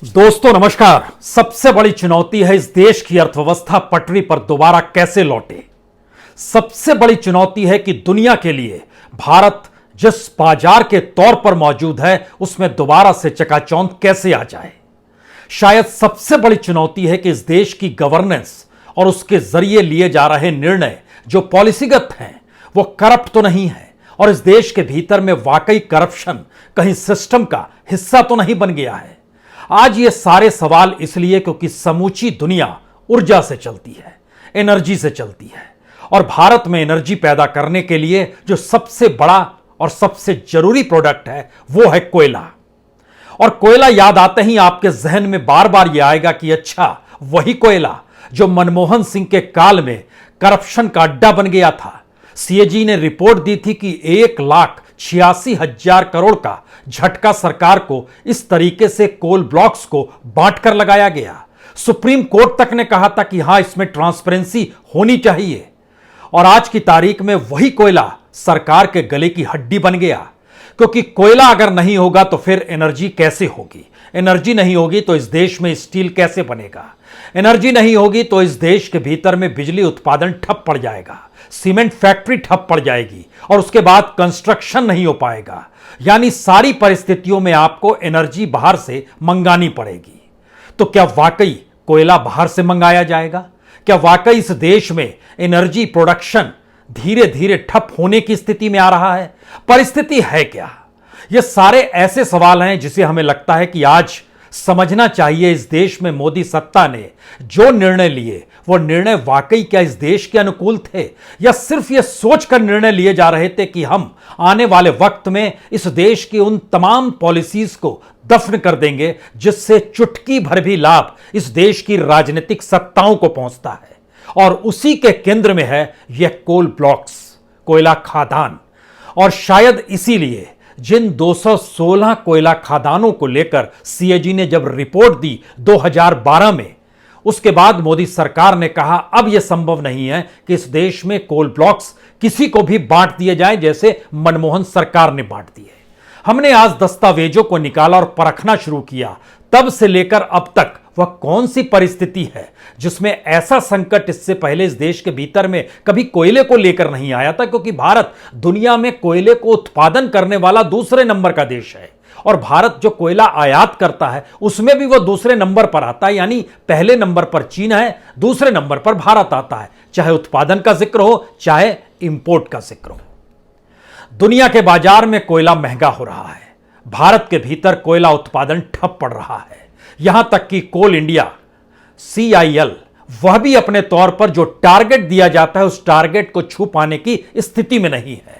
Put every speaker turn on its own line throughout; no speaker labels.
दोस्तों नमस्कार। सबसे बड़ी चुनौती है इस देश की अर्थव्यवस्था पटरी पर दोबारा कैसे लौटे। सबसे बड़ी चुनौती है कि दुनिया के लिए भारत जिस बाजार के तौर पर मौजूद है उसमें दोबारा से चकाचौंध कैसे आ जाए। शायद सबसे बड़ी चुनौती है कि इस देश की गवर्नेंस और उसके जरिए लिए जा रहे निर्णय जो पॉलिसीगत हैं वो करप्ट तो नहीं है, और इस देश के भीतर में वाकई करप्शन कहीं सिस्टम का हिस्सा तो नहीं बन गया है। आज ये सारे सवाल इसलिए क्योंकि समूची दुनिया ऊर्जा से चलती है, एनर्जी से चलती है, और भारत में एनर्जी पैदा करने के लिए जो सबसे बड़ा और सबसे जरूरी प्रोडक्ट है वो है कोयला। और कोयला याद आते ही आपके जहन में बार बार यह आएगा कि अच्छा वही कोयला जो मनमोहन सिंह के काल में करप्शन का अड्डा बन गया था। सीएजी ने रिपोर्ट दी थी कि 1,86,000 करोड़ का झटका सरकार को इस तरीके से कोल ब्लॉक्स को बांटकर लगाया गया। सुप्रीम कोर्ट तक ने कहा था कि हां इसमें ट्रांसपेरेंसी होनी चाहिए, और आज की तारीख में वही कोयला सरकार के गले की हड्डी बन गया। क्योंकि कोयला अगर नहीं होगा तो फिर एनर्जी कैसे होगी, एनर्जी नहीं होगी तो इस देश में स्टील कैसे बनेगा, एनर्जी नहीं होगी तो इस देश के भीतर में बिजली उत्पादन ठप पड़ जाएगा, सीमेंट फैक्ट्री ठप पड़ जाएगी, और उसके बाद कंस्ट्रक्शन नहीं हो पाएगा। यानी सारी परिस्थितियों में आपको एनर्जी बाहर से मंगानी पड़ेगी। तो क्या वाकई कोयला बाहर से मंगाया जाएगा? क्या वाकई इस देश में एनर्जी प्रोडक्शन धीरे धीरे ठप होने की स्थिति में आ रहा है? परिस्थिति है क्या? ये सारे ऐसे सवाल हैं जिसे हमें लगता है कि आज समझना चाहिए। इस देश में मोदी सत्ता ने जो निर्णय लिए वो निर्णय वाकई क्या इस देश के अनुकूल थे, या सिर्फ ये सोचकर निर्णय लिए जा रहे थे कि हम आने वाले वक्त में इस देश की उन तमाम पॉलिसीज को दफन कर देंगे जिससे चुटकी भर भी लाभ इस देश की राजनीतिक सत्ताओं को पहुंचता है। और उसी के केंद्र में है यह कोल ब्लॉक्स, कोयला खादान। और शायद इसीलिए जिन 216 कोयला खादानों को लेकर सीएजी ने जब रिपोर्ट दी 2012 में, उसके बाद मोदी सरकार ने कहा अब यह संभव नहीं है कि इस देश में कोल ब्लॉक्स किसी को भी बांट दिए जाए जैसे मनमोहन सरकार ने बांट दिए। हमने आज दस्तावेजों को निकाला और परखना शुरू किया। तब से लेकर अब तक वह कौन सी परिस्थिति है जिसमें ऐसा संकट इससे पहले इस देश के भीतर में कभी कोयले को लेकर नहीं आया था। क्योंकि भारत दुनिया में कोयले को उत्पादन करने वाला दूसरे नंबर का देश है, और भारत जो कोयला आयात करता है उसमें भी वह दूसरे नंबर पर आता है। यानी पहले नंबर पर चीन है, दूसरे नंबर पर भारत आता है, चाहे उत्पादन का जिक्र हो चाहे इंपोर्ट का जिक्र हो। दुनिया के बाजार में कोयला महंगा हो रहा है, भारत के भीतर कोयला उत्पादन ठप पड़ रहा है। यहां तक कि कोल इंडिया CIL वह भी अपने तौर पर जो टारगेट दिया जाता है उस टारगेट को छू पाने की स्थिति में नहीं है।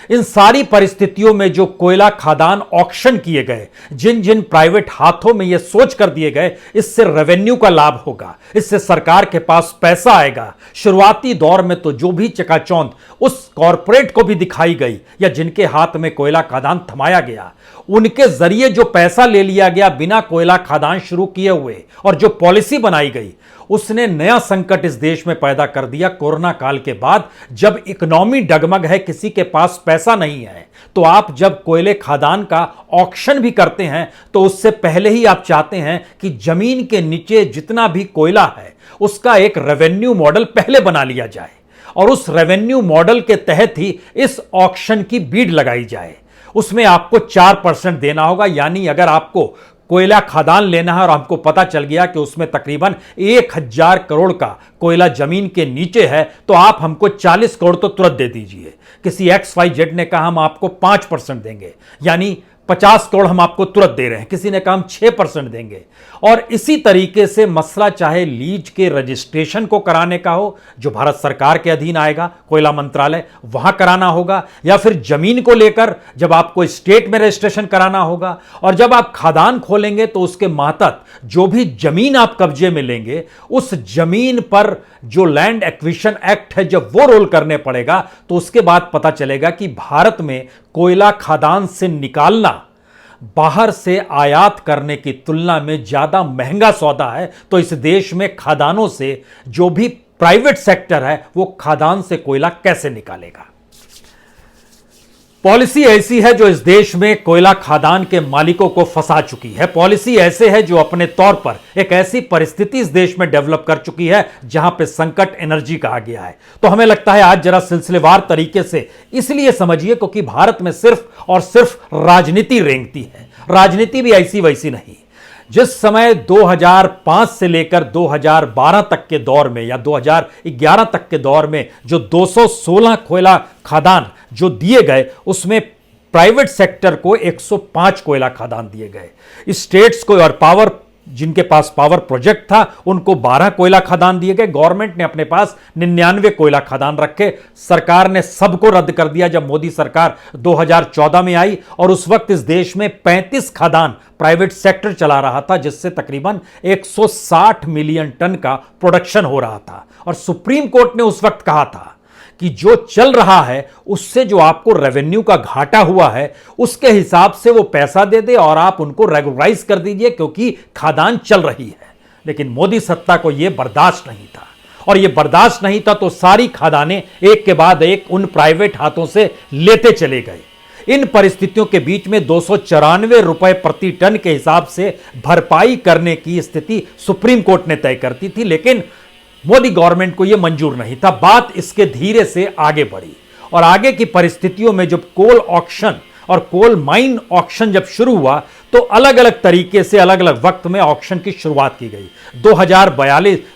इन सारी परिस्थितियों में जो कोयला खादान ऑक्शन किए गए, जिन जिन प्राइवेट हाथों में यह सोच कर दिए गए इससे रेवेन्यू का लाभ होगा, इससे सरकार के पास पैसा आएगा। शुरुआती दौर में तो जो भी चकाचौंध उस कॉरपोरेट को भी दिखाई गई या जिनके हाथ में कोयला खादान थमाया गया, उनके जरिए जो पैसा ले लिया गया बिना कोयला खादान शुरू किए हुए, और जो पॉलिसी बनाई गई उसने नया संकट इस देश में पैदा कर दिया। कोरोना काल के बाद जब इकोनॉमी डगमग है, किसी के पास पैसा नहीं है, तो आप जब कोयले खादान का ऑक्शन भी करते हैं तो उससे पहले ही आप चाहते हैं कि जमीन के नीचे जितना भी कोयला है उसका एक रेवेन्यू मॉडल पहले बना लिया जाए, और उस रेवेन्यू मॉडल के तहत ही इस ऑक्शन की बीड लगाई जाए। उसमें आपको 4% देना होगा। यानी अगर आपको कोयला खादान लेना है और आपको पता चल गया कि उसमें तकरीबन 1,000 करोड़ का कोयला जमीन के नीचे है, तो आप हमको 40 करोड़ तो तुरंत दे दीजिए। किसी XYZ ने कहा हम आपको 5% देंगे, यानी 50 करोड़ हम आपको तुरंत दे रहे हैं। किसी ने कहा हम 6% देंगे। और इसी तरीके से मसला चाहे लीज के रजिस्ट्रेशन को कराने का हो, जो भारत सरकार के अधीन आएगा, कोयला मंत्रालय, वहां कराना होगा, या फिर जमीन को लेकर जब आपको स्टेट में रजिस्ट्रेशन कराना होगा, और जब आप खादान खोलेंगे तो उसके मातहत जो भी जमीन आप कब्जे में लेंगे उस जमीन पर जो लैंड एक्विजिशन एक्ट है जब वो रोल करने पड़ेगा, तो उसके बाद पता चलेगा कि भारत में कोयला खादान से निकालना बाहर से आयात करने की तुलना में ज्यादा महंगा सौदा है। तो इस देश में खादानों से जो भी प्राइवेट सेक्टर है वो खादान से कोयला कैसे निकालेगा? पॉलिसी ऐसी है जो इस देश में कोयला खदान के मालिकों को फंसा चुकी है। पॉलिसी ऐसे है जो अपने तौर पर एक ऐसी परिस्थिति इस देश में डेवलप कर चुकी है जहां पे संकट एनर्जी का आ गया है। तो हमें लगता है आज जरा सिलसिलेवार तरीके से इसलिए समझिए क्योंकि भारत में सिर्फ और सिर्फ राजनीति रेंगती है। राजनीति भी ऐसी वैसी नहीं। जिस समय 2005 से लेकर 2012 तक के दौर में या 2011 तक के दौर में जो 216 कोयला खदान जो दिए गए, उसमें प्राइवेट सेक्टर को 105 कोयला खदान दिए गए। स्टेट्स को और पावर, जिनके पास पावर प्रोजेक्ट था, उनको 12 कोयला खदान दिए गए। गवर्नमेंट ने अपने पास 99 कोयला खदान रखे। सरकार ने सबको रद्द कर दिया जब मोदी सरकार 2014 में आई, और उस वक्त इस देश में 35 खदान प्राइवेट सेक्टर चला रहा था, जिससे तकरीबन 160 मिलियन टन का प्रोडक्शन हो रहा था। और सुप्रीम कोर्ट ने उस वक्त कहा था कि जो चल रहा है उससे जो आपको रेवेन्यू का घाटा हुआ है उसके हिसाब से वो पैसा दे दे और आप उनको रेगुलराइज कर दीजिए, क्योंकि खदान चल रही है। लेकिन मोदी सत्ता को यह बर्दाश्त नहीं था, और यह बर्दाश्त नहीं था तो सारी खदानें एक के बाद एक उन प्राइवेट हाथों से लेते चले गए। इन परिस्थितियों के बीच में 294 रुपए प्रति टन के हिसाब से भरपाई करने की स्थिति सुप्रीम कोर्ट ने तय करती थी, लेकिन मोदी गवर्नमेंट को यह मंजूर नहीं था। बात इसके धीरे से आगे बढ़ी, और आगे की परिस्थितियों में जब कोल ऑक्शन और कोल माइन ऑक्शन जब शुरू हुआ तो अलग अलग तरीके से अलग अलग वक्त में ऑक्शन की शुरुआत की गई।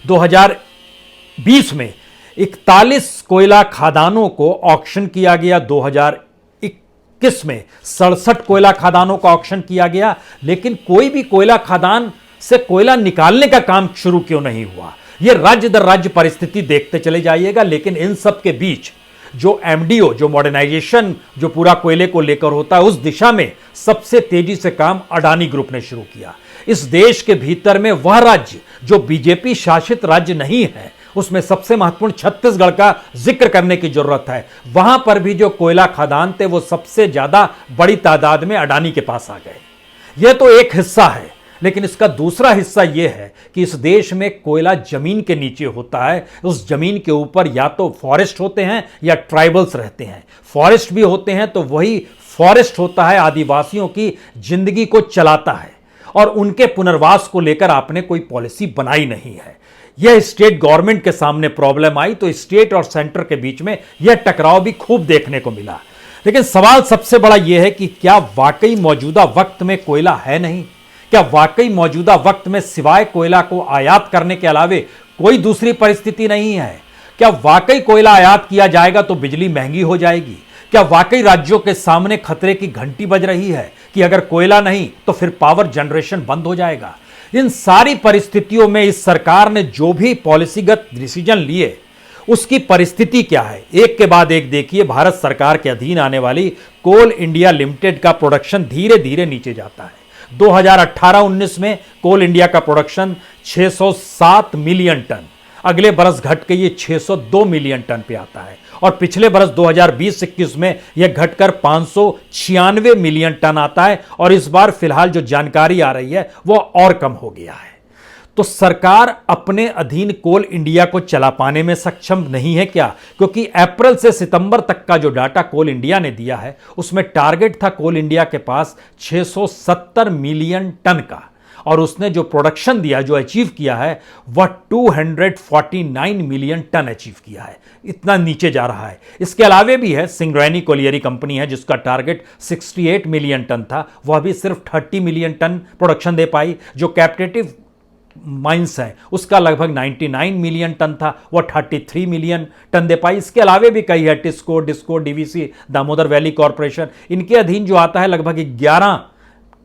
2020 में 41 कोयला खदानों को ऑक्शन किया गया। 2021 में 67 कोयला खदानों का ऑक्शन किया गया। लेकिन कोई भी कोयला खदान से कोयला निकालने का काम शुरू क्यों नहीं हुआ? यह राज्य दर राज्य परिस्थिति देखते चले जाइएगा। लेकिन इन सब के बीच जो एमडीओ, जो मॉडर्नाइजेशन जो पूरा कोयले को लेकर होता है, उस दिशा में सबसे तेजी से काम अडानी ग्रुप ने शुरू किया। इस देश के भीतर में वह राज्य जो बीजेपी शासित राज्य नहीं है, उसमें सबसे महत्वपूर्ण छत्तीसगढ़ का जिक्र करने की जरूरत है। वहां पर भी जो कोयला खदान थे वो सबसे ज्यादा बड़ी तादाद में अडानी के पास आ गए। यह तो एक हिस्सा है, लेकिन इसका दूसरा हिस्सा यह है कि इस देश में कोयला जमीन के नीचे होता है। उस जमीन के ऊपर या तो फॉरेस्ट होते हैं या ट्राइबल्स रहते हैं। फॉरेस्ट भी होते हैं तो वही फॉरेस्ट होता है आदिवासियों की जिंदगी को चलाता है, और उनके पुनर्वास को लेकर आपने कोई पॉलिसी बनाई नहीं है। यह स्टेट गवर्नमेंट के सामने प्रॉब्लम आई तो स्टेट और सेंटर के बीच में यह टकराव भी खूब देखने को मिला। लेकिन सवाल सबसे बड़ा यह है कि क्या वाकई मौजूदा वक्त में कोयला है नहीं? क्या वाकई मौजूदा वक्त में सिवाय कोयला को आयात करने के अलावे कोई दूसरी परिस्थिति नहीं है? क्या वाकई कोयला आयात किया जाएगा तो बिजली महंगी हो जाएगी? क्या वाकई राज्यों के सामने खतरे की घंटी बज रही है कि अगर कोयला नहीं तो फिर पावर जनरेशन बंद हो जाएगा? इन सारी परिस्थितियों में इस सरकार ने जो भी पॉलिसीगत डिसीजन लिए उसकी परिस्थिति क्या है, एक के बाद एक देखिए। भारत सरकार के अधीन आने वाली कोल इंडिया लिमिटेड का प्रोडक्शन धीरे धीरे नीचे जाता है। 2018-19 में कोल इंडिया का प्रोडक्शन 607 मिलियन टन, अगले बरस घट के ये 602 मिलियन टन पे आता है, और पिछले बरस 2020-21 में यह घटकर 596 मिलियन टन आता है, और इस बार फिलहाल जो जानकारी आ रही है वो और कम हो गया है। तो सरकार अपने अधीन कोल इंडिया को चला पाने में सक्षम नहीं है क्या? क्योंकि अप्रैल से सितंबर तक का जो डाटा कोल इंडिया ने दिया है उसमें टारगेट था कोल इंडिया के पास 670 मिलियन टन का, और उसने जो प्रोडक्शन दिया, जो अचीव किया है, वह 249 मिलियन टन अचीव किया है। इतना नीचे जा रहा है। इसके अलावे भी है सिंग्रैनी कोलियरी कंपनी है जिसका टारगेट 68 मिलियन टन था, वह भी सिर्फ 30 मिलियन टन प्रोडक्शन दे पाई। जो कैपेटिव माइंस है उसका लगभग 99 मिलियन टन था, वह 33 मिलियन टन दे पाई। इसके अलावे भी कई है, TISCO, disco, DVC, Damodar valley corporation, इनके अधीन जो आता है लगभग 11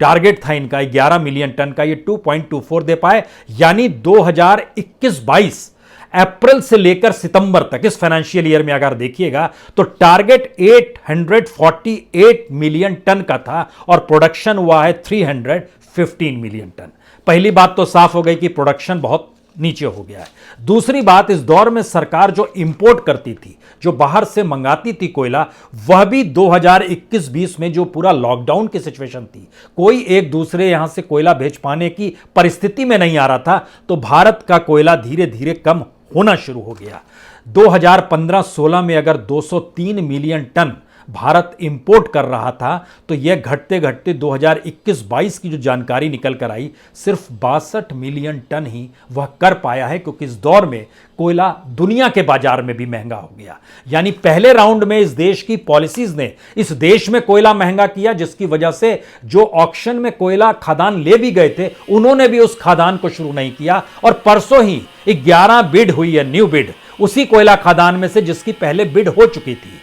टारगेट था इनका 11 मिलियन टन का, ये 2.24 दे पाए। यानी 2021-22 अप्रैल से लेकर सितंबर तक इस फाइनेंशियल ईयर में अगर देखिएगा तो टारगेट 848 मिलियन टन का था और प्रोडक्शन हुआ है 315 मिलियन टन। पहली बात तो साफ हो गई कि प्रोडक्शन बहुत नीचे हो गया है। दूसरी बात, इस दौर में सरकार जो इंपोर्ट करती थी, जो बाहर से मंगाती थी कोयला, वह भी 2021-20 में जो पूरा लॉकडाउन की सिचुएशन थी, कोई एक दूसरे यहां से कोयला भेज पाने की परिस्थिति में नहीं आ रहा था, तो भारत का कोयला धीरे धीरे कम होना शुरू हो गया। 2015-16 में अगर 203 मिलियन टन भारत इंपोर्ट कर रहा था, तो यह घटते घटते 2021-22 की जो जानकारी निकल कर आई, सिर्फ 62 मिलियन टन ही वह कर पाया है, क्योंकि इस दौर में कोयला दुनिया के बाजार में भी महंगा हो गया। यानी पहले राउंड में इस देश की पॉलिसीज ने इस देश में कोयला महंगा किया, जिसकी वजह से जो ऑक्शन में कोयला खदान ले भी गए थे, उन्होंने भी उस खदान को शुरू नहीं किया। और परसों ही 11 बिड हुई है, न्यू बिड, उसी कोयला खदान में से जिसकी पहले बिड हो चुकी थी।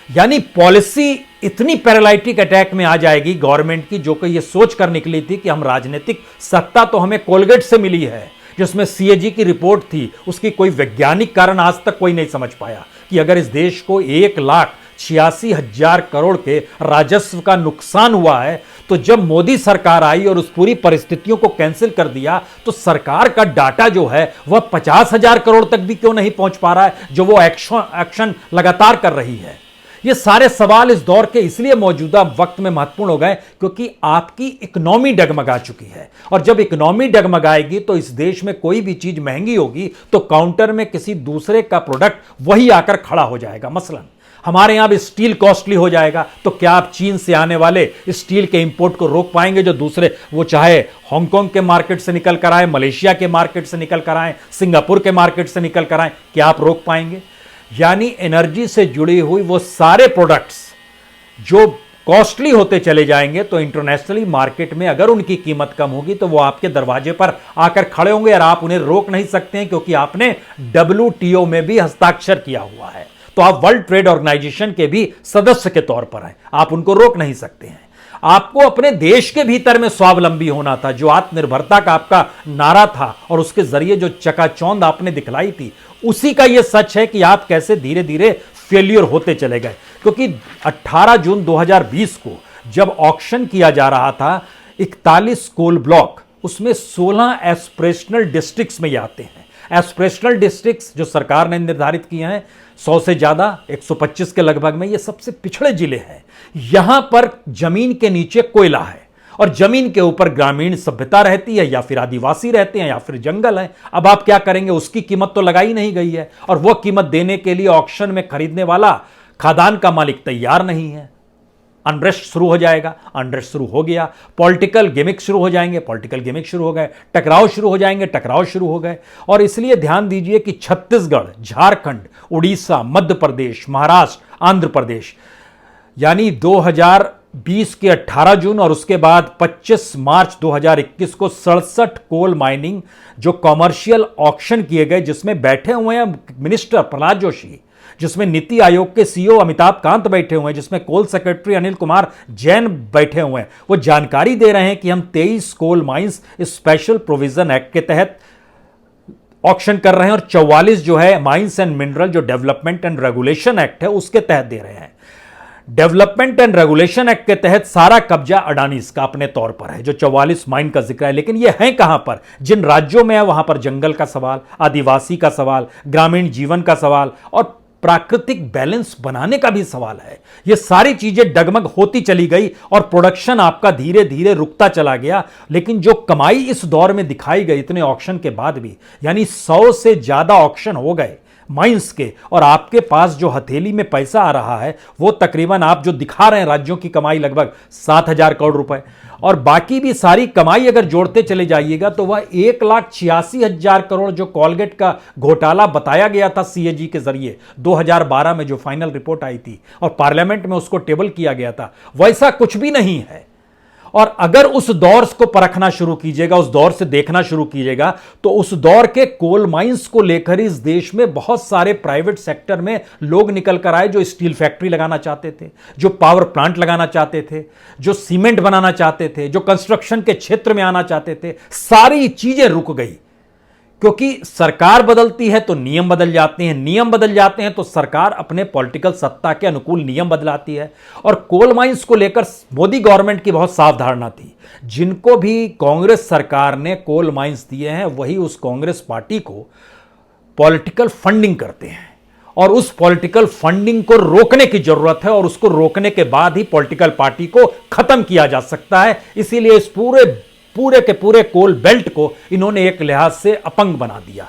यानी पॉलिसी इतनी पैरालाइटिक अटैक में आ जाएगी गवर्नमेंट की, जो कि ये सोच कर निकली थी कि हम राजनीतिक सत्ता तो हमें कोलगेट से मिली है, जिसमें सीएजी की रिपोर्ट थी, उसकी कोई वैज्ञानिक कारण आज तक कोई नहीं समझ पाया कि अगर इस देश को 1,86,000 करोड़ के राजस्व का नुकसान हुआ है, तो जब मोदी सरकार आई और उस पूरी परिस्थितियों को कैंसिल कर दिया, तो सरकार का डाटा जो है वह 50,000 करोड़ तक भी क्यों नहीं पहुंच पा रहा है, जो वो एक्शन लगातार कर रही है। ये सारे सवाल इस दौर के इसलिए मौजूदा वक्त में महत्वपूर्ण हो गए क्योंकि आपकी इकोनॉमी डगमगा चुकी है, और जब इकोनॉमी डगमगाएगी तो इस देश में कोई भी चीज महंगी होगी तो काउंटर में किसी दूसरे का प्रोडक्ट वही आकर खड़ा हो जाएगा। मसलन हमारे यहां भी स्टील कॉस्टली हो जाएगा, तो क्या आप चीन से आने वाले स्टील के इंपोर्ट को रोक पाएंगे? जो दूसरे, वो चाहे हांगकांग के मार्केट से निकल कर आए, मलेशिया के मार्केट से निकल कर आए, सिंगापुर के मार्केट से निकल कर आए, क्या आप रोक पाएंगे? यानी एनर्जी से जुड़ी हुई वो सारे प्रोडक्ट्स जो कॉस्टली होते चले जाएंगे, तो इंटरनेशनली मार्केट में अगर उनकी कीमत कम होगी तो वो आपके दरवाजे पर आकर खड़े होंगे, और आप उन्हें रोक नहीं सकते हैं, क्योंकि आपने WTO में भी हस्ताक्षर किया हुआ है। तो आप वर्ल्ड ट्रेड ऑर्गेनाइजेशन के भी सदस्य के तौर पर हैं, आप उनको रोक नहीं सकते हैं। आपको अपने देश के भीतर में स्वावलंबी होना था, जो आत्मनिर्भरता का आपका नारा था और उसके जरिए जो चकाचौंध आपने दिखलाई थी, उसी का यह सच है कि आप कैसे धीरे धीरे फेल्यूर होते चले गए। क्योंकि 18 जून 2020 को जब ऑक्शन किया जा रहा था, 41 कोल ब्लॉक, उसमें 16 एस्पिरेशनल डिस्ट्रिक्ट्स में ये आते हैं। एस्पिरेशनल डिस्ट्रिक्ट्स जो सरकार ने निर्धारित किए हैं 100 से ज्यादा, 125 के लगभग में, ये सबसे पिछड़े जिले हैं। यहां पर जमीन के नीचे कोयला है और जमीन के ऊपर ग्रामीण सभ्यता रहती है, या फिर आदिवासी रहते हैं, या फिर जंगल है। अब आप क्या करेंगे? उसकी कीमत तो लगाई नहीं गई है, और वह कीमत देने के लिए ऑक्शन में खरीदने वाला खदान का मालिक तैयार नहीं है। अनरेस्ट शुरू हो जाएगा, अनरेस्ट शुरू हो गया, पॉलिटिकल गिमिक शुरू हो जाएंगे, पॉलिटिकल गिमिक शुरू हो गए, टकराव शुरू हो जाएंगे, टकराव शुरू हो गए। और इसलिए ध्यान दीजिए कि छत्तीसगढ़, झारखंड, उड़ीसा, मध्य प्रदेश, महाराष्ट्र, आंध्र प्रदेश, यानी 2020 के 18 जून और उसके बाद 25 मार्च 2021 को 67 कोल माइनिंग जो कॉमर्शियल ऑक्शन किए गए, जिसमें बैठे हुए हैं मिनिस्टर प्रहलाद जोशी, जिसमें नीति आयोग के सीईओ अमिताभ कांत बैठे हुए हैं, जिसमें कोल सेक्रेटरी अनिल कुमार जैन बैठे हुए हैं। वो जानकारी दे रहे हैं कि हम 23 coal mines special provision act के तहत ऑक्शन कर रहे हैं, और 44 जो है माइंस एंड मिनरल जो डेवलपमेंट एंड रेगुलेशन एक्ट है उसके तहत दे रहे हैं। डेवलपमेंट एंड रेगुलेशन एक्ट के तहत सारा कब्जा अडानीज का अपने तौर पर है, जो 44 माइन का जिक्र है। लेकिन ये है कहां पर? जिन राज्यों में है वहां पर जंगल का सवाल, आदिवासी का सवाल, ग्रामीण जीवन का सवाल और प्राकृतिक बैलेंस बनाने का भी सवाल है। ये सारी चीजें डगमग होती चली गई और प्रोडक्शन आपका धीरे धीरे रुकता चला गया। लेकिन जो कमाई इस दौर में दिखाई गई इतने ऑक्शन के बाद भी, यानी 100 से ज्यादा ऑक्शन हो गए माइंस के, और आपके पास जो हथेली में पैसा आ रहा है वो तकरीबन आप जो दिखा रहे हैं राज्यों की कमाई लगभग 7,000 करोड़ रुपए, और बाकी भी सारी कमाई अगर जोड़ते चले जाइएगा तो वह 1,86,000 करोड़ जो कोलगेट का घोटाला बताया गया था सीएजी के जरिए 2012 में जो फाइनल रिपोर्ट आई थी और पार्लियामेंट में उसको टेबल किया गया था, वैसा कुछ भी नहीं है। और अगर उस दौर को परखना शुरू कीजिएगा, उस दौर से देखना शुरू कीजिएगा, तो उस दौर के कोल माइंस को लेकर इस देश में बहुत सारे प्राइवेट सेक्टर में लोग निकल कर आए, जो स्टील फैक्ट्री लगाना चाहते थे, जो पावर प्लांट लगाना चाहते थे, जो सीमेंट बनाना चाहते थे, जो कंस्ट्रक्शन के क्षेत्र में आना चाहते थे। सारी चीजें रुक गई, क्योंकि सरकार बदलती है तो नियम बदल जाते हैं, नियम बदल जाते हैं तो सरकार अपने पॉलिटिकल सत्ता के अनुकूल नियम बदलाती है। और कोल माइंस को लेकर मोदी गवर्नमेंट की बहुत साफ धारणा थी। जिनको भी कांग्रेस सरकार ने कोल माइंस दिए हैं वही उस कांग्रेस पार्टी को पॉलिटिकल फंडिंग करते हैं, और उस पॉलिटिकल फंडिंग को रोकने की जरूरत है, और उसको रोकने के बाद ही पॉलिटिकल पार्टी को खत्म किया जा सकता है। इसीलिए इस पूरे के पूरे कोल बेल्ट को इन्होंने एक लिहाज से अपंग बना दिया।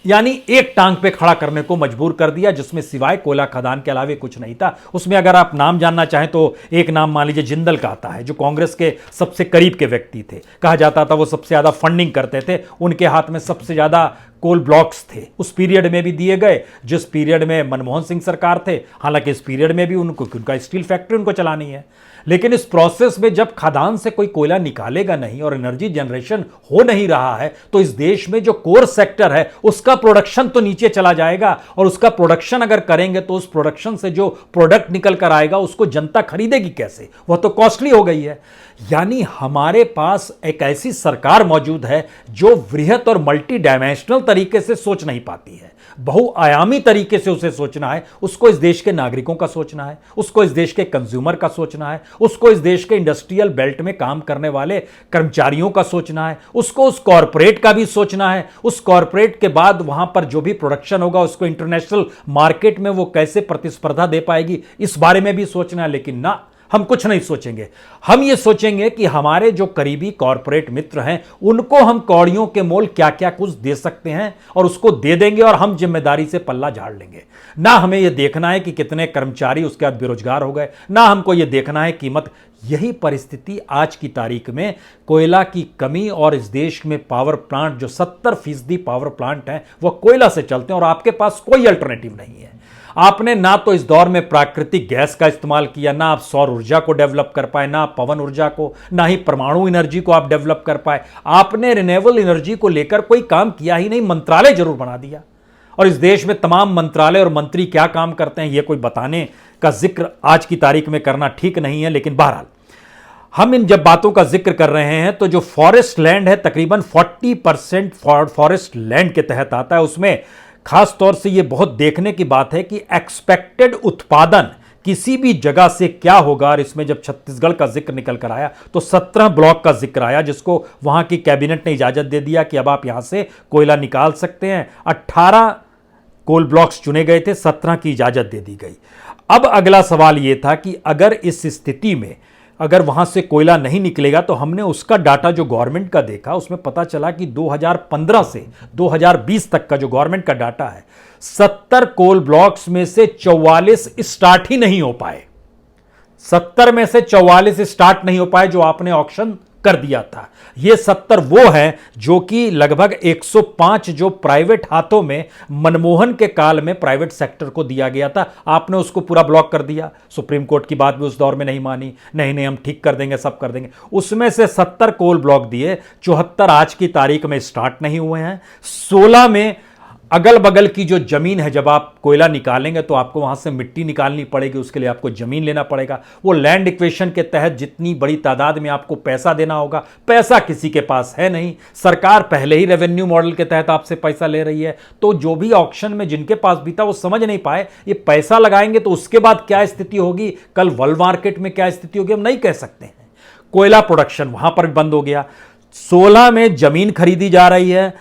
यानी एक टांग पे खड़ा करने को मजबूर कर दिया, जिसमें सिवाय कोयला खदान के अलावे कुछ नहीं था। उसमें अगर आप नाम जानना चाहें तो एक नाम मान लीजिए जिंदल का आता है, जो कांग्रेस के सबसे करीब के व्यक्ति थे। कहा जाता था वो सबसे ज्यादा फंडिंग करते थे, उनके हाथ में सबसे ज्यादा कोल ब्लॉक्स थे। उस पीरियड में भी दिए गए जिस पीरियड में मनमोहन सिंह सरकार थे। हालांकि इस पीरियड में भी उनका स्टील फैक्ट्री उनको चलानी है, लेकिन इस प्रोसेस में जब खदान से कोई कोयला निकालेगा नहीं और एनर्जी जनरेशन हो नहीं रहा है, तो इस देश में जो कोर सेक्टर है उसका प्रोडक्शन तो नीचे चला जाएगा। और उसका प्रोडक्शन अगर करेंगे तो उस प्रोडक्शन से जो प्रोडक्ट निकल कर आएगा उसको जनता खरीदेगी कैसे? वह तो कॉस्टली हो गई है। यानी हमारे पास एक ऐसी सरकार मौजूद है जो वृहत और मल्टी डायमेंशनल तरीके से सोच नहीं पाती है। बहुआयामी तरीके से उसे सोचना है। उसको इस देश के नागरिकों का सोचना है, उसको इस देश के कंज्यूमर का सोचना है, उसको इस देश के इंडस्ट्रियल बेल्ट में काम करने वाले कर्मचारियों का सोचना है, उसको उस कॉरपोरेट का भी सोचना है। उस कॉरपोरेट के बाद वहां पर जो भी प्रोडक्शन होगा उसको इंटरनेशनल मार्केट में वो कैसे प्रतिस्पर्धा दे पाएगी, इस बारे में भी सोचना है। लेकिन ना, हम कुछ नहीं सोचेंगे। हम ये सोचेंगे कि हमारे जो करीबी कॉरपोरेट मित्र हैं उनको हम कौड़ियों के मोल क्या क्या कुछ दे सकते हैं और उसको दे देंगे और हम जिम्मेदारी से पल्ला झाड़ लेंगे। ना हमें यह देखना है कि कितने कर्मचारी उसके बाद बेरोजगार हो गए, ना हमको यह देखना है कीमत। यही परिस्थिति आज की तारीख में कोयला की कमी और इस देश में पावर प्लांट जो 70% पावर प्लांट हैं वह कोयला से चलते हैं और आपके पास कोई अल्टरनेटिव नहीं है। आपने ना तो इस दौर में प्राकृतिक गैस का इस्तेमाल किया, ना आप सौर ऊर्जा को डेवलप कर पाए, ना पवन ऊर्जा को, ना ही परमाणु एनर्जी को आप डेवलप कर पाए। आपने रिन्यूएबल एनर्जी को लेकर कोई काम किया ही नहीं। मंत्रालय जरूर बना दिया और इस देश में तमाम मंत्रालय और मंत्री क्या काम करते हैं यह कोई बताने का जिक्र आज की तारीख में करना ठीक नहीं है। लेकिन बहरहाल हम इन जब बातों का जिक्र कर रहे हैं तो जो फॉरेस्ट लैंड है तकरीबन 40% फॉरेस्ट लैंड के तहत आता है। उसमें खास तौर से यह बहुत देखने की बात है कि एक्सपेक्टेड उत्पादन किसी भी जगह से क्या होगा। और इसमें जब छत्तीसगढ़ का जिक्र निकल कर आया तो 17 ब्लॉक का जिक्र आया, जिसको वहां की कैबिनेट ने इजाजत दे दिया कि अब आप यहां से कोयला निकाल सकते हैं। 18 कोल ब्लॉक्स चुने गए थे, 17 की इजाजत दे दी गई। अब अगला सवाल यह था कि अगर इस स्थिति में अगर वहां से कोयला नहीं निकलेगा तो हमने उसका डाटा जो गवर्नमेंट का देखा उसमें पता चला कि 2015 से 2020 तक का जो गवर्नमेंट का डाटा है 70 कोल ब्लॉक्स में से 44 स्टार्ट ही नहीं हो पाए। 70 में से 44 स्टार्ट नहीं हो पाए जो आपने ऑक्शन कर दिया था। ये 70 वो हैं जो कि लगभग 105 जो प्राइवेट हाथों में मनमोहन के काल में प्राइवेट सेक्टर को दिया गया था, आपने उसको पूरा ब्लॉक कर दिया। सुप्रीम कोर्ट की बात भी उस दौर में नहीं मानी, नहीं हम ठीक कर देंगे, सब कर देंगे। उसमें से 70 कोल ब्लॉक दिए, 74 आज की तारीख में स्टार्ट नहीं हुए हैं। 16 में अगल बगल की जो जमीन है, जब आप कोयला निकालेंगे तो आपको वहां से मिट्टी निकालनी पड़ेगी, उसके लिए आपको जमीन लेना पड़ेगा। वो लैंड इक्वेशन के तहत जितनी बड़ी तादाद में आपको पैसा देना होगा, पैसा किसी के पास है नहीं। सरकार पहले ही रेवेन्यू मॉडल के तहत आपसे पैसा ले रही है, तो जो भी ऑक्शन में जिनके पास भी था वो समझ नहीं पाए ये पैसा लगाएंगे तो उसके बाद क्या स्थिति होगी, कल वर्ल्ड मार्केट में क्या स्थिति होगी, हम नहीं कह सकते हैं। कोयला प्रोडक्शन वहां पर भी बंद हो गया। 16 में जमीन खरीदी जा रही है,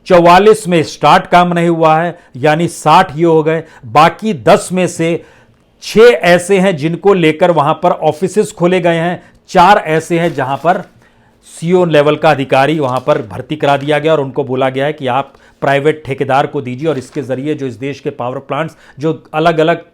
44 में स्टार्ट काम नहीं हुआ है, यानी 60 ये हो गए। बाकी 10 में से 6 ऐसे हैं जिनको लेकर वहां पर ऑफिसेस खोले गए हैं, 4 ऐसे हैं जहां पर सीओ लेवल का अधिकारी वहां पर भर्ती करा दिया गया और उनको बोला गया है कि आप प्राइवेट ठेकेदार को दीजिए और इसके जरिए जो इस देश के पावर प्लांट्स जो अलग अलग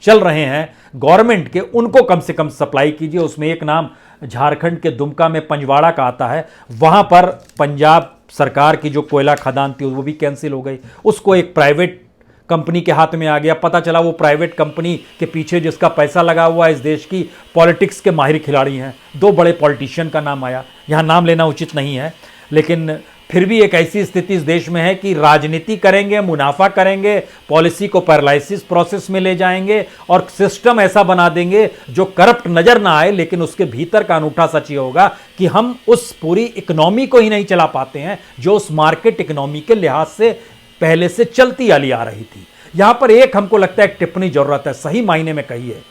चल रहे हैं गवर्नमेंट के, उनको कम से कम सप्लाई कीजिए। उसमें एक नाम झारखंड के दुमका में पंजवाड़ा का आता है, वहां पर पंजाब सरकार की जो कोयला खदान थी वो भी कैंसिल हो गई, उसको एक प्राइवेट कंपनी के हाथ में आ गया। पता चला वो प्राइवेट कंपनी के पीछे जिसका पैसा लगा हुआ है इस देश की पॉलिटिक्स के माहिर खिलाड़ी हैं। 2 बड़े पॉलिटिशियन का नाम आया, यहां नाम लेना उचित नहीं है, लेकिन फिर भी एक ऐसी स्थिति इस देश में है कि राजनीति करेंगे, मुनाफा करेंगे, पॉलिसी को पैरालिसिस प्रोसेस में ले जाएंगे और सिस्टम ऐसा बना देंगे जो करप्ट नजर ना आए, लेकिन उसके भीतर का अनूठा सच ये होगा कि हम उस पूरी इकोनॉमी को ही नहीं चला पाते हैं जो उस मार्केट इकोनॉमी के लिहाज से पहले से चलती आली आ रही थी। यहां पर एक हमको लगता है एक टिप्पणी जरूरत है, सही मायने में कहिए।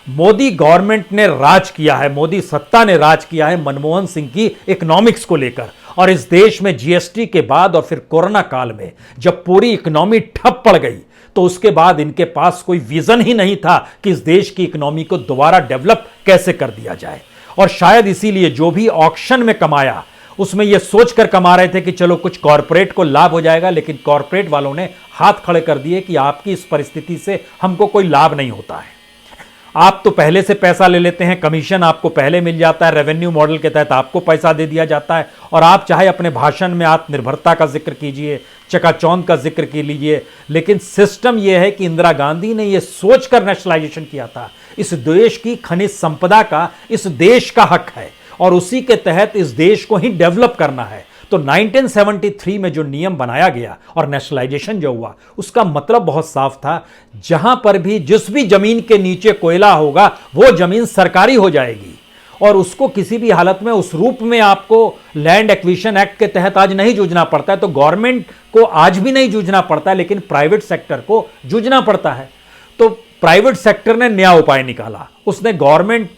मोदी गवर्नमेंट ने राज किया है, मोदी सत्ता ने राज किया है मनमोहन सिंह की इकोनॉमिक्स को लेकर, और इस देश में जीएसटी के बाद और फिर कोरोना काल में जब पूरी इकोनॉमी ठप पड़ गई तो उसके बाद इनके पास कोई विजन ही नहीं था कि इस देश की इकोनॉमी को दोबारा डेवलप कैसे कर दिया जाए। और शायद इसीलिए जो भी ऑक्शन में कमाया उसमें यह सोचकर कमा रहे थे कि चलो कुछ कॉरपोरेट को लाभ हो जाएगा, लेकिन कॉरपोरेट वालों ने हाथ खड़े कर दिए कि आपकी इस परिस्थिति से हमको कोई लाभ नहीं होता है। आप तो पहले से पैसा ले लेते हैं, कमीशन आपको पहले मिल जाता है, रेवेन्यू मॉडल के तहत आपको पैसा दे दिया जाता है, और आप चाहे अपने भाषण में आत्मनिर्भरता का जिक्र कीजिए, चकाचौंध का जिक्र की लीजिए, लेकिन सिस्टम यह है कि इंदिरा गांधी ने यह सोचकर नेशनलाइजेशन किया था, इस देश की खनिज संपदा का इस देश का हक है और उसी के तहत इस देश को ही डेवलप करना है। तो 1973 में जो नियम बनाया गया और नेशनलाइजेशन जो हुआ, उसका मतलब बहुत साफ था, जहां पर भी जिस भी जमीन के नीचे कोयला होगा वो जमीन सरकारी हो जाएगी और उसको किसी भी हालत में उस रूप में आपको लैंड एक्विजिशन एक्ट के तहत आज नहीं जूझना पड़ता है। तो गवर्नमेंट को आज भी नहीं जूझना पड़ता है, लेकिन प्राइवेट सेक्टर को जूझना पड़ता है। तो प्राइवेट सेक्टर ने नया उपाय निकाला, उसने गवर्नमेंट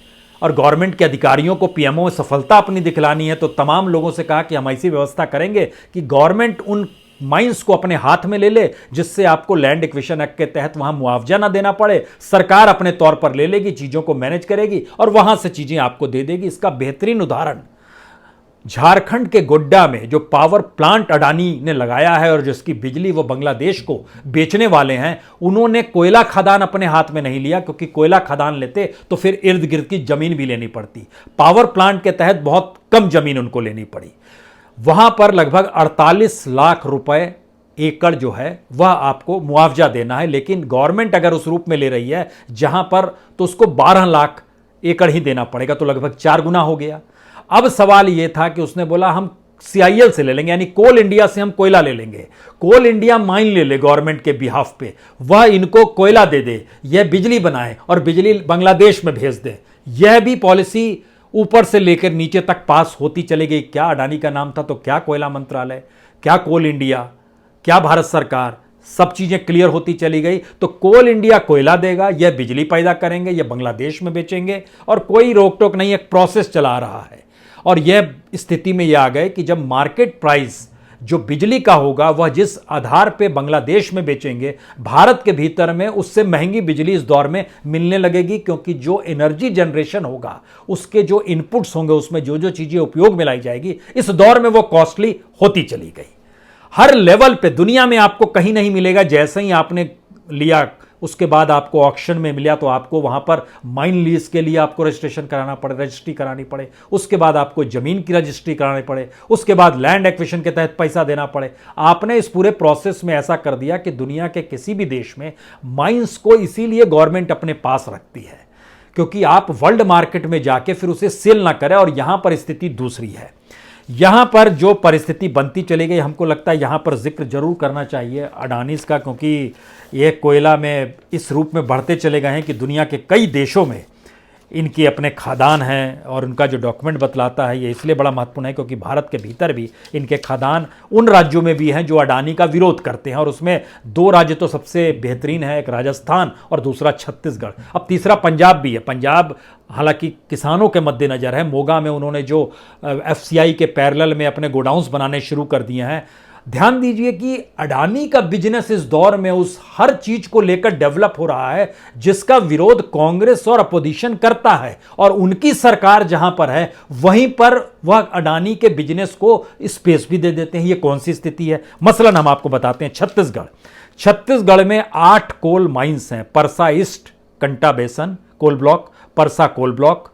और गवर्नमेंट के अधिकारियों को पीएमओ में सफलता अपनी दिखलानी है, तो तमाम लोगों से कहा कि हम ऐसी व्यवस्था करेंगे कि गवर्नमेंट उन माइंस को अपने हाथ में ले ले, जिससे आपको लैंड एक्विजिशन एक्ट के तहत वहां मुआवजा ना देना पड़े, सरकार अपने तौर पर ले लेगी, चीजों को मैनेज करेगी और वहां से चीजें आपको दे देगी। इसका बेहतरीन उदाहरण झारखंड के गोड्डा में जो पावर प्लांट अडानी ने लगाया है और जिसकी बिजली वो बांग्लादेश को बेचने वाले हैं, उन्होंने कोयला खदान अपने हाथ में नहीं लिया, क्योंकि कोयला खदान लेते तो फिर इर्द गिर्द की जमीन भी लेनी पड़ती। पावर प्लांट के तहत बहुत कम जमीन उनको लेनी पड़ी। वहां पर लगभग 48 लाख रुपए एकड़ जो है वह आपको मुआवजा देना है, लेकिन गवर्नमेंट अगर उस रूप में ले रही है जहां पर, तो उसको 12 लाख एकड़ ही देना पड़ेगा, तो लगभग 4 गुना हो गया। अब सवाल यह था कि उसने बोला हम CIL से ले लेंगे, यानी कोल इंडिया से हम कोयला ले लेंगे, कोल इंडिया माइन ले ले गवर्नमेंट के बिहाफ पे, वह इनको कोयला दे दे, यह बिजली बनाए और बिजली बांग्लादेश में भेज दे। यह भी पॉलिसी ऊपर से लेकर नीचे तक पास होती चली गई। क्या अडानी का नाम था, तो क्या कोयला मंत्रालय, क्या कोल इंडिया, क्या भारत सरकार, सब चीजें क्लियर होती चली गई। तो कोल इंडिया कोयला देगा, यह बिजली पैदा करेंगे, यह बांग्लादेश में बेचेंगे और कोई रोक टोक नहीं, एक प्रोसेस चला रहा है। और यह स्थिति में यह आ गए कि जब मार्केट प्राइस जो बिजली का होगा वह जिस आधार पे बांग्लादेश में बेचेंगे, भारत के भीतर में उससे महंगी बिजली इस दौर में मिलने लगेगी, क्योंकि जो एनर्जी जनरेशन होगा, उसके जो इनपुट्स होंगे, उसमें जो जो चीजें उपयोग में लाई जाएगी, इस दौर में वो कॉस्टली होती चली गई। हर लेवल पे दुनिया में आपको कहीं नहीं मिलेगा। जैसे ही आपने लिया, उसके बाद आपको ऑक्शन में मिला, तो आपको वहां पर माइन लीज के लिए आपको रजिस्ट्रेशन कराना पड़े, रजिस्ट्री करानी पड़े, उसके बाद आपको जमीन की रजिस्ट्री करानी पड़े, उसके बाद लैंड एक्विजिशन के तहत पैसा देना पड़े। आपने इस पूरे प्रोसेस में ऐसा कर दिया कि दुनिया के किसी भी देश में माइंस को इसीलिए गवर्नमेंट अपने पास रखती है, क्योंकि आप वर्ल्ड मार्केट में जाके फिर उसे सेल ना करें। और यहां पर स्थिति दूसरी है। यहां पर जो परिस्थिति बनती चली गई, हमको लगता है यहां पर जिक्र जरूर करना चाहिए अडानीज का, क्योंकि ये कोयला में इस रूप में बढ़ते चले गए हैं कि दुनिया के कई देशों में इनके अपने खादान हैं। और उनका जो डॉक्यूमेंट बतलाता है, ये इसलिए बड़ा महत्वपूर्ण है क्योंकि भारत के भीतर भी इनके खादान उन राज्यों में भी हैं जो अडानी का विरोध करते हैं। और उसमें 2 राज्य तो सबसे बेहतरीन है, एक राजस्थान और दूसरा छत्तीसगढ़। अब तीसरा पंजाब भी है। पंजाब हालांकि किसानों के मद्देनजर है। मोगा में उन्होंने जो FCI के पैरेलल में अपने गोडाउन्स बनाने शुरू कर दिए हैं। ध्यान दीजिए कि अडानी का बिजनेस इस दौर में उस हर चीज को लेकर डेवलप हो रहा है जिसका विरोध कांग्रेस और अपोजिशन करता है, और उनकी सरकार जहां पर है वहीं पर वह अडानी के बिजनेस को स्पेस भी दे देते हैं। ये कौन सी स्थिति है? मसलन हम आपको बताते हैं। छत्तीसगढ़ में 8 कोल माइंस हैं। Parsa east Kanta Basan coal block, Parsa coal block,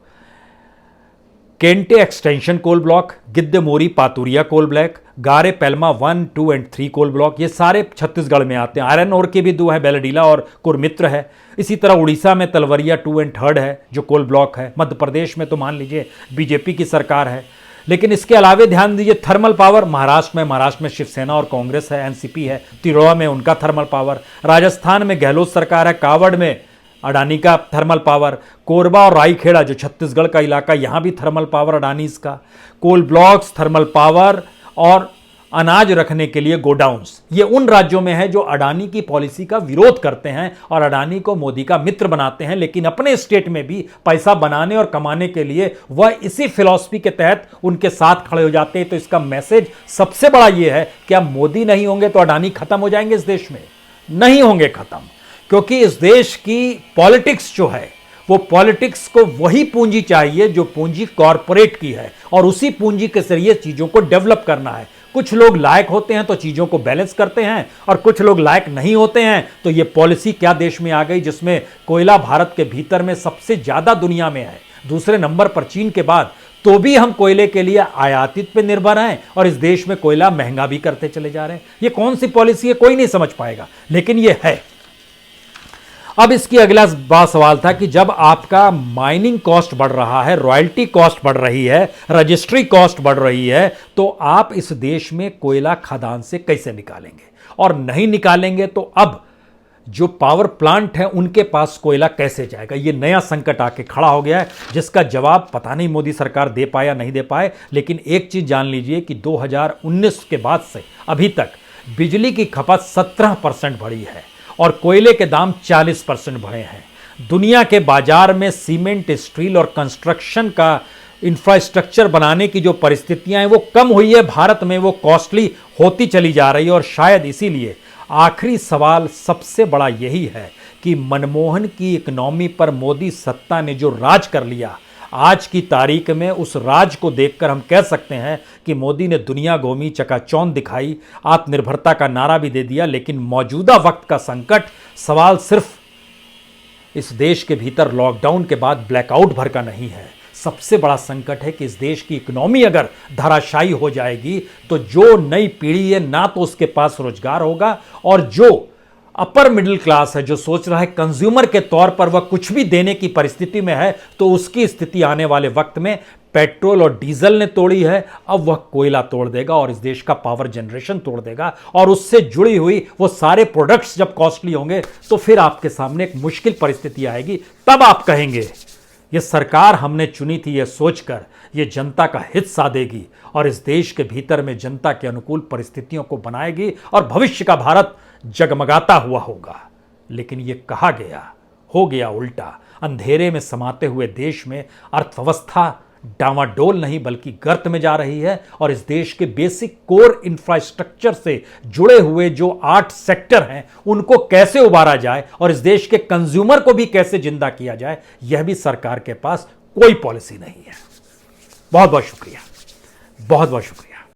Kente extension coal block, Gidhmuri पातुरिया coal block, गारे पेलमा 1, 2 और 3 कोल ब्लॉक, ये सारे छत्तीसगढ़ में आते हैं। आयरन ओर के भी 2 है, बेलडीला और कुरमित्र है। इसी तरह उड़ीसा में तलवरिया 2 और 3 है जो कोल ब्लॉक है। मध्य प्रदेश में तो मान लीजिए बीजेपी की सरकार है। लेकिन इसके अलावे ध्यान दीजिए थर्मल पावर महाराष्ट्र में शिवसेना और कांग्रेस है, NCP है। तिरोड़ा में उनका थर्मल पावर, राजस्थान में गहलोत सरकार है, कावड़ में अडानी का थर्मल पावर, कोरबा और रायखेड़ा जो छत्तीसगढ़ का इलाका, यहां भी थर्मल पावर अडानी का, कोल ब्लॉक्स, थर्मल पावर और अनाज रखने के लिए गोडाउन्स, ये उन राज्यों में है जो अडानी की पॉलिसी का विरोध करते हैं और अडानी को मोदी का मित्र बनाते हैं। लेकिन अपने स्टेट में भी पैसा बनाने और कमाने के लिए वह इसी फिलॉसफी के तहत उनके साथ खड़े हो जाते हैं। तो इसका मैसेज सबसे बड़ा यह है कि अब मोदी नहीं होंगे तो अडानी खत्म हो जाएंगे इस देश में? नहीं होंगे खत्म, क्योंकि इस देश की पॉलिटिक्स जो है वो पॉलिटिक्स को वही पूंजी चाहिए जो पूंजी कॉरपोरेट की है, और उसी पूंजी के जरिए चीजों को डेवलप करना है। कुछ लोग लायक होते हैं तो चीजों को बैलेंस करते हैं, और कुछ लोग लायक नहीं होते हैं तो ये पॉलिसी क्या देश में आ गई जिसमें कोयला भारत के भीतर में सबसे ज्यादा दुनिया में है, दूसरे नंबर पर चीन के बाद, तो भी हम कोयले के लिए आयातित पे निर्भर हैं और इस देश में कोयला महंगा भी करते चले जा रहे हैं। ये कौन सी पॉलिसी है, कोई नहीं समझ पाएगा, लेकिन ये है। अब इसकी अगला सवाल था कि जब आपका माइनिंग कॉस्ट बढ़ रहा है, रॉयल्टी कॉस्ट बढ़ रही है, रजिस्ट्री कॉस्ट बढ़ रही है, तो आप इस देश में कोयला खदान से कैसे निकालेंगे, और नहीं निकालेंगे तो अब जो पावर प्लांट है उनके पास कोयला कैसे जाएगा। ये नया संकट आके खड़ा हो गया है, जिसका जवाब पता नहीं मोदी सरकार दे पाए या नहीं दे पाए। लेकिन एक चीज जान लीजिए कि 2019 के बाद से अभी तक बिजली की खपत 17% बढ़ी है और कोयले के दाम 40% बढ़े हैं। दुनिया के बाजार में सीमेंट, स्टील और कंस्ट्रक्शन का इंफ्रास्ट्रक्चर बनाने की जो परिस्थितियां हैं वो कम हुई है, भारत में वो कॉस्टली होती चली जा रही है। और शायद इसीलिए आखिरी सवाल सबसे बड़ा यही है कि मनमोहन की इकोनॉमी पर मोदी सत्ता ने जो राज कर लिया, आज की तारीख में उस राज को देखकर हम कह सकते हैं कि मोदी ने दुनिया घूमी, चकाचौंध दिखाई, आत्मनिर्भरता का नारा भी दे दिया। लेकिन मौजूदा वक्त का संकट सवाल सिर्फ इस देश के भीतर लॉकडाउन के बाद ब्लैकआउट भर का नहीं है। सबसे बड़ा संकट है कि इस देश की इकोनॉमी अगर धराशायी हो जाएगी तो जो नई पीढ़ी है ना तो उसके पास रोजगार होगा, और जो अपर मिडिल क्लास है, जो सोच रहा है कंज्यूमर के तौर पर वह कुछ भी देने की परिस्थिति में है, तो उसकी स्थिति आने वाले वक्त में पेट्रोल और डीजल ने तोड़ी है, अब वह कोयला तोड़ देगा और इस देश का पावर जनरेशन तोड़ देगा। और उससे जुड़ी हुई वो सारे प्रोडक्ट्स जब कॉस्टली होंगे तो फिर आपके सामने एक मुश्किल परिस्थिति आएगी। तब आप कहेंगे ये सरकार हमने चुनी थी ये सोचकर ये जनता का हित साधेगी और इस देश के भीतर में जनता के अनुकूल परिस्थितियों को बनाएगी और भविष्य का भारत जगमगाता हुआ होगा। लेकिन ये कहा गया, हो गया उल्टा। अंधेरे में समाते हुए देश में अर्थव्यवस्था डामाडोल नहीं बल्कि गर्त में जा रही है, और इस देश के बेसिक कोर इंफ्रास्ट्रक्चर से जुड़े हुए जो 8 सेक्टर हैं उनको कैसे उबारा जाए और इस देश के कंज्यूमर को भी कैसे जिंदा किया जाए, यह भी सरकार के पास कोई पॉलिसी नहीं है। बहुत बहुत शुक्रिया, बहुत बहुत शुक्रिया।